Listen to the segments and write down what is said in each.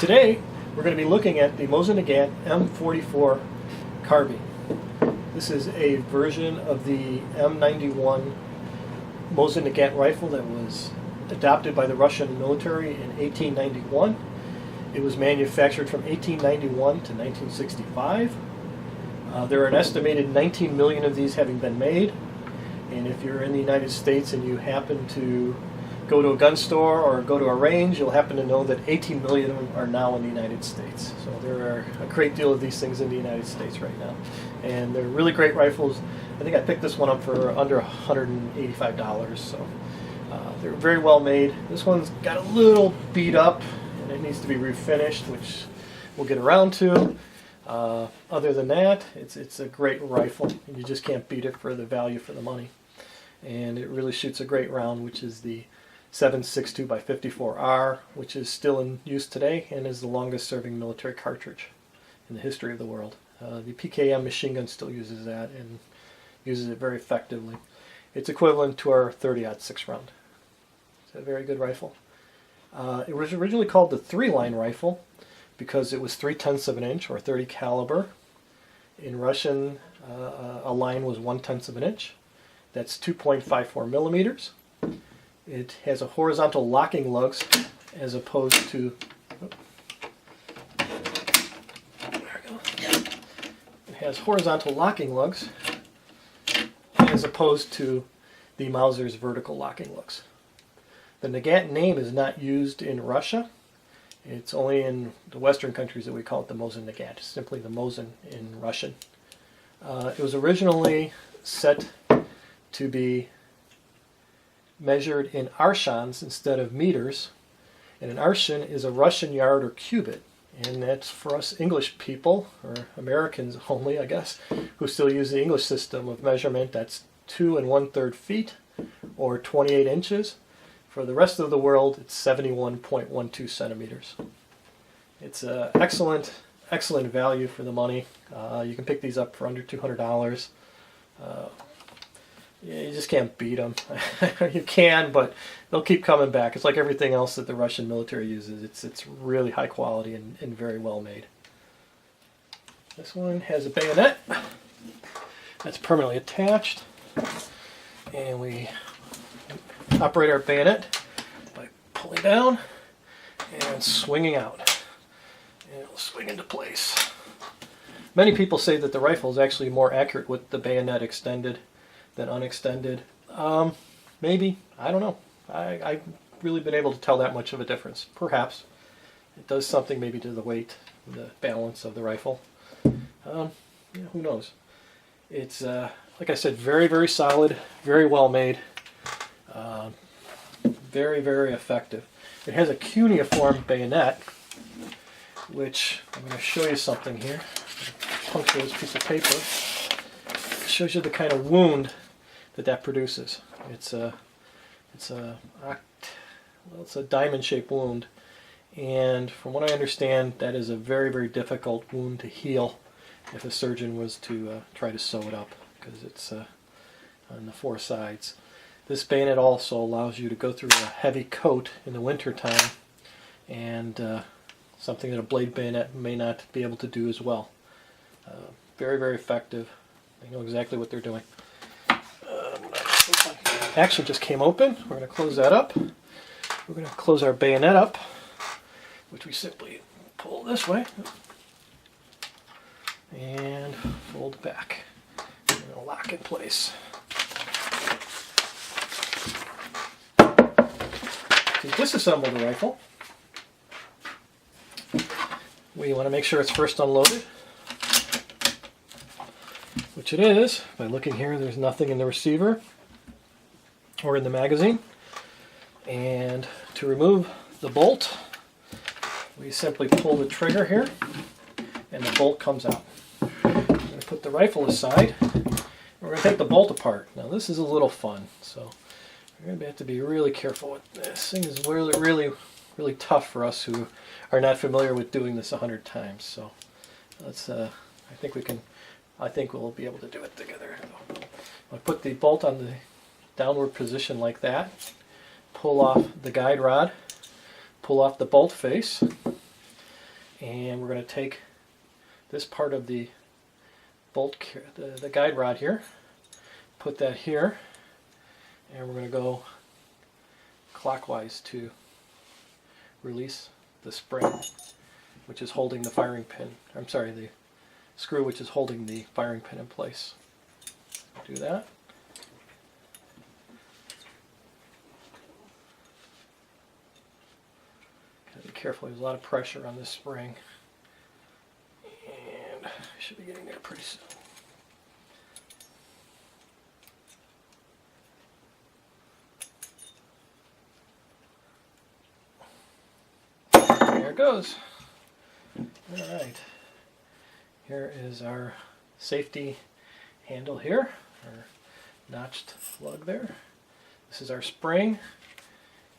Today we're going to be looking at the Mosin Nagant M44 Carbine. This is a version of the M91 Mosin Nagant rifle that was adopted by the Russian military in 1891. It was manufactured from 1891 to 1965. There are an estimated 19 million of these having been made, and if you're in the United States and you happen to go to a gun store or go to a range, you'll happen to know that 18 million of them are now in the United States. So there are a great deal of these things in the United States right now. And they're really great rifles. I think I picked this one up for under $185, so they're very well made. This one's got a little beat up and it needs to be refinished, which we'll get around to. Other than that, it's a great rifle, and you just can't beat it for the value for the money. And it really shoots a great round, which is the 7.62 by 54R, which is still in use today and is the longest serving military cartridge in the history of the world. The PKM machine gun still uses that and uses it very effectively. It's equivalent to our 30-06 round. It's a very good rifle. It was originally called the 3-line rifle because it was 3/10 of an inch or 30 caliber. In Russian, a line was 1/10 of an inch. That's 2.54 millimeters. It has a horizontal locking lugs as opposed to it has horizontal locking lugs as opposed to the Mauser's vertical locking lugs. The Nagant name is not used in Russia. It's only in the Western countries that we call it the Mosin Nagant. It's simply the Mosin in Russian. It was originally set to be measured in arshans instead of meters, and an arshan is a Russian yard or cubit, and that's for us English people, or Americans only I guess, who still use the English system of measurement. That's 2 1/3 feet or 28 inches. For the rest of the world, it's 71.12 centimeters. It's excellent value for the money. You can pick these up for under $200. You just can't beat them. You can, but they'll keep coming back. It's like everything else that the Russian military uses. It's really high quality and very well made. This one has a bayonet that's permanently attached, and we operate our bayonet by pulling down and swinging out, and it'll swing into place. Many people say that the rifle is actually more accurate with the bayonet extended than unextended. Maybe, I don't know. I've really been able to tell that much of a difference. Perhaps it does something maybe to the weight, the balance of the rifle. Yeah, who knows? It's like I said, very solid, very well made, very effective. It has a cuneiform bayonet, which I'm going to show you something here. Puncture this piece of paper. It shows you the kind of wound that produces. It's a diamond-shaped wound, and from what I understand, that is a very difficult wound to heal if a surgeon was to try to sew it up, because it's on the 4 sides. This bayonet also allows you to go through a heavy coat in the winter time, and something that a blade bayonet may not be able to do as well. Very effective. They know exactly what they're doing. Action just came open. We're going to close that up. We're going to close our bayonet up, which we simply pull this way and fold back. We're going to lock in place. To disassemble the rifle, we want to make sure it's first unloaded, which it is. By looking here, there's nothing in the receiver or in the magazine. And to remove the bolt, we simply pull the trigger here and the bolt comes out. I'm going to put the rifle aside and we're going to take the bolt apart. Now this is a little fun, so we're going to have to be really careful with this. Thing is really tough for us who are not familiar with doing this 100 times. So let's I think we'll be able to do it together. I'll put the bolt on the downward position like that, pull off the guide rod, pull off the bolt face, and we're going to take this part of the bolt, the guide rod here, put that here, and we're going to go clockwise to release the spring, which is holding the firing pin. I'm sorry, the screw which is holding the firing pin in place. Do that. Gotta be careful, there's a lot of pressure on this spring. And I should be getting there pretty soon. There it goes. Alright. Here is our safety handle here, our notched lug there. This is our spring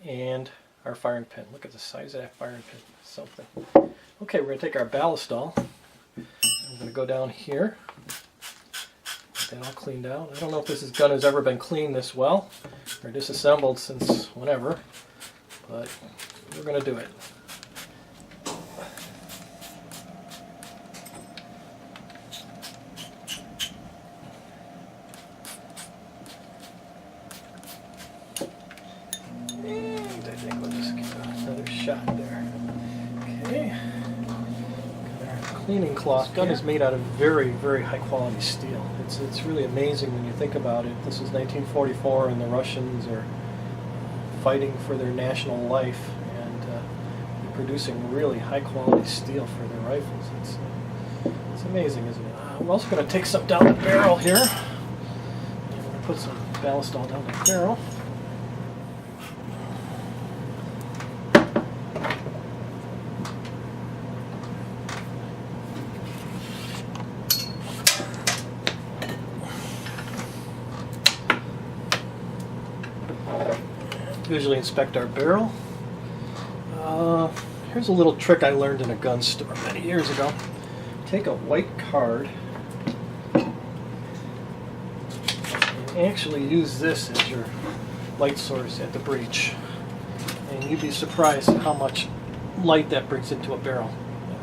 and our firing pin. Look at the size of that firing pin. Something. Okay, we're going to take our ballistol. I'm going to go down here. Get that all cleaned out. I don't know if this gun has ever been cleaned this well or disassembled since whenever, but we're going to do it. And I think we'll just give another shot there. Okay. Got our cleaning cloth. This gun is made out of very, very high quality steel. It's really amazing when you think about it. This is 1944 and the Russians are fighting for their national life and they're producing really high quality steel for their rifles. It's amazing, isn't it? We're also going to take some down the barrel here. And we're going to put some ballistol down the barrel. Visually inspect our barrel. Here's a little trick I learned in a gun store many years ago. Take a white card and actually use this as your light source at the breech. And you'd be surprised at how much light that brings into a barrel.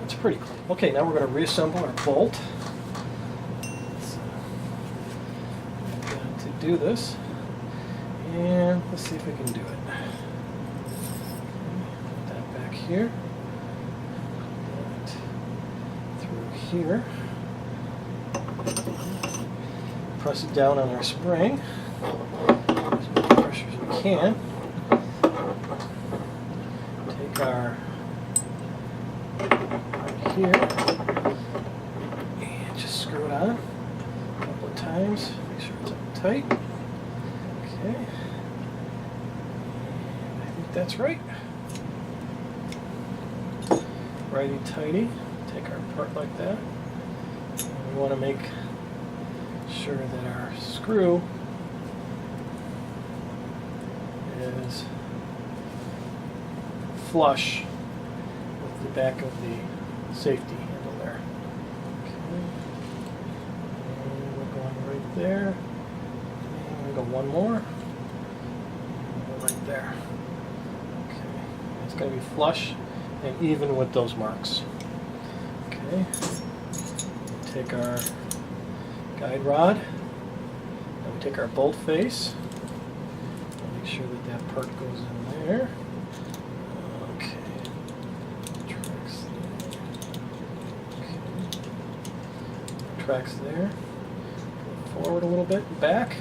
It's pretty cool. Okay, now we're going to reassemble our bolt. To do this. And let's see if we can do it. Put that back here. Put that through here. Press it down on our spring. As much pressure as we can. Take our right here and just screw it on a couple of times. Make sure it's tight. Okay. That's right. Righty-tighty. Take our part like that. And we want to make sure that our screw is flush with the back of the safety handle there. Okay. And we're going right there. And we'll go one more. And right there. It's going to be flush and even with those marks. Okay. Take our guide rod. Now we take our bolt face. Make sure that that part goes in there. Okay. Tracks there. Okay. Tracks there. Go forward a little bit and back.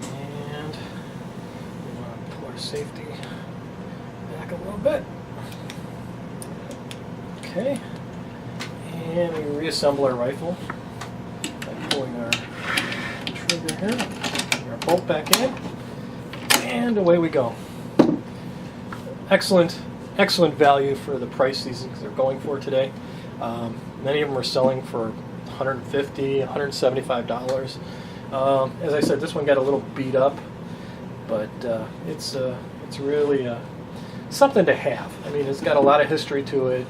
And we want to pull our safety back a little bit. Okay. And we reassemble our rifle by pulling our trigger here, putting our bolt back in, and away we go. Excellent value for the price these things are going for today. Many of them are selling for $150, $175. As I said, this one got a little beat up, but it's really something to have. I mean, it's got a lot of history to it.